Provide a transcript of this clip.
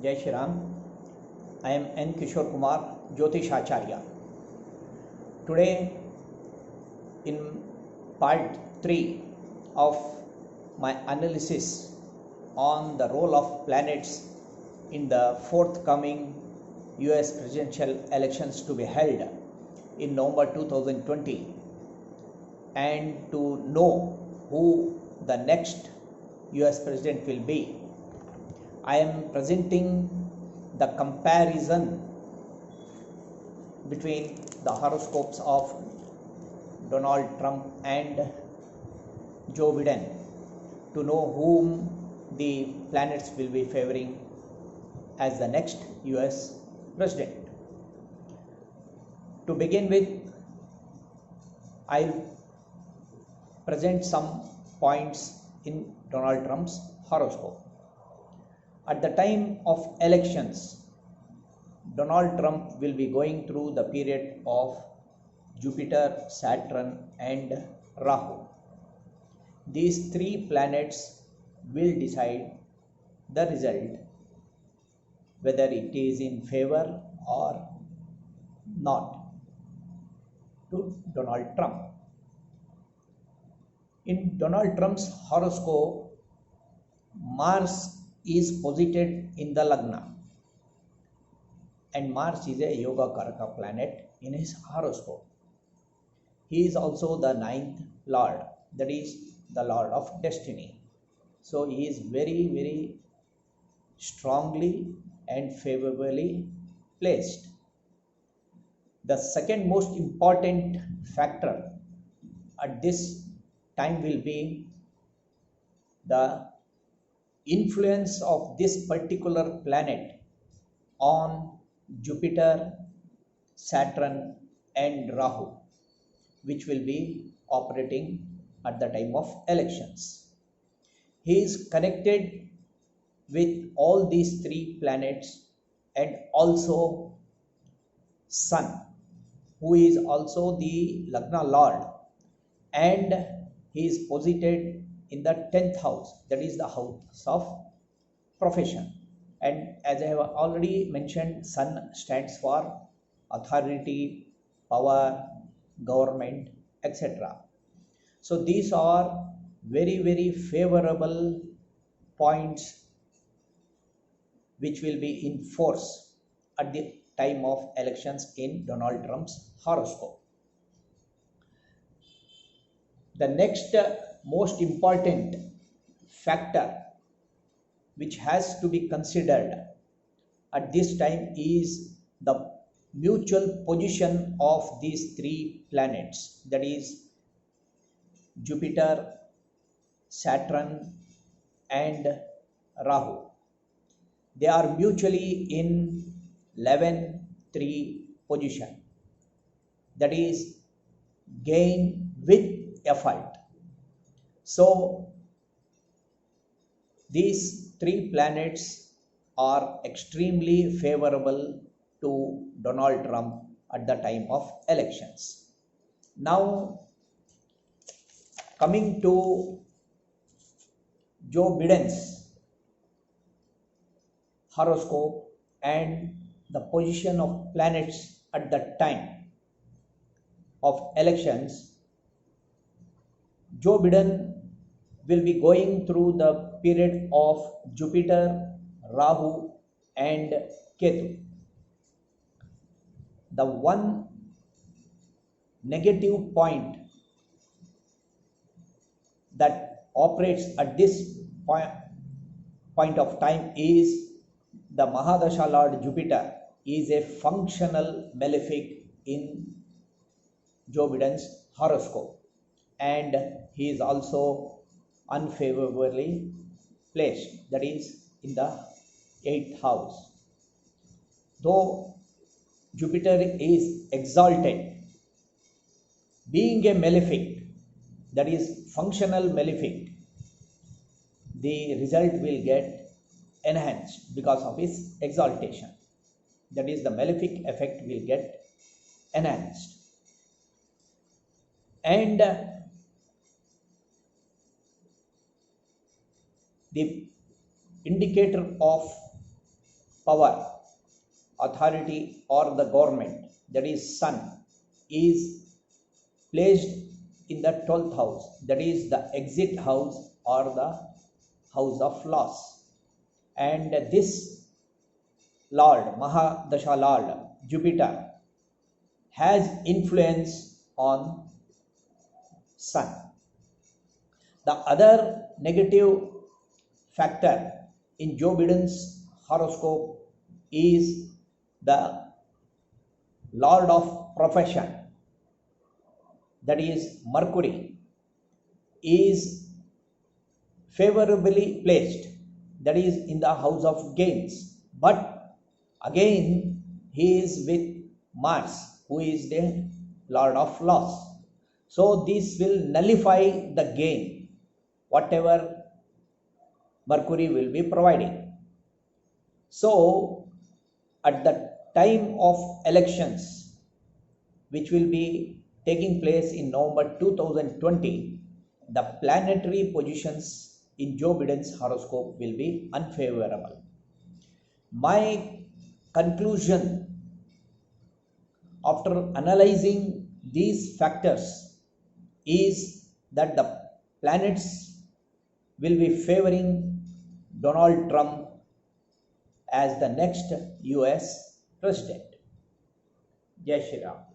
Jai Shri Ram. I am N. Kishore Kumar, Jyotish Acharya. Today, in part 3 of my analysis on the role of planets in the forthcoming US presidential elections to be held in November 2020, and to know who the next US president will be, I am presenting the comparison between the horoscopes of Donald Trump and Joe Biden to know whom the planets will be favoring as the next US president. To begin with, I'll present some points in Donald Trump's horoscope. At the time of elections, Donald Trump will be going through the period of Jupiter, Saturn, and Rahu. These three planets will decide the result, whether it is in favor or not to Donald Trump. In Donald Trump's horoscope, Mars is posited in the Lagna, and Mars is a Yoga Karaka planet in his horoscope. He is also the ninth lord, that is the lord of destiny. So he is very, very strongly and favorably placed. The second most important factor at this time will be the influence of this particular planet on Jupiter, Saturn, and Rahu, which will be operating at the time of elections. He is connected with all these three planets and also Sun, who is also the Lagna Lord, and he is posited in the 10th house, that is the house of profession. And as I have already mentioned, Sun stands for authority, power, government, etc. So these are very, very favorable points which will be in force at the time of elections in Donald Trump's horoscope. The next most important factor which has to be considered at this time is the mutual position of these three planets, that is Jupiter, Saturn, and Rahu. They are mutually in 11-3 position, that is gain with effort. So these three planets are extremely favorable to Donald Trump at the time of elections. Now, coming to Joe Biden's horoscope and the position of planets at the time of elections, Joe Biden will be going through the period of Jupiter, Rahu, and Ketu. The one negative point that operates at this point of time is the Mahadasha Lord Jupiter is a functional malefic in Joe Biden's horoscope, and he is also unfavorably placed, that is in the 8th house. Though Jupiter is exalted, being a malefic, that is functional malefic, the result will get enhanced because of his exaltation, that is the malefic effect will get enhanced. And the indicator of power, authority, or the government, that is sun, is placed in the 12th house, that is the exit house or the house of loss. And this lord, Mahadasha lord Jupiter, has influence on sun. The other negative factor in Joe Biden's horoscope is the lord of profession, that is Mercury, is favorably placed, that is in the house of gains. But again, he is with Mars, who is the lord of loss. So this will nullify the gain, whatever Mercury will be providing. So at the time of elections, which will be taking place in November 2020, the planetary positions in Joe Biden's horoscope will be unfavorable. My conclusion after analyzing these factors is that the planets will be favoring Donald Trump as the next US president. Jai Shri Ram.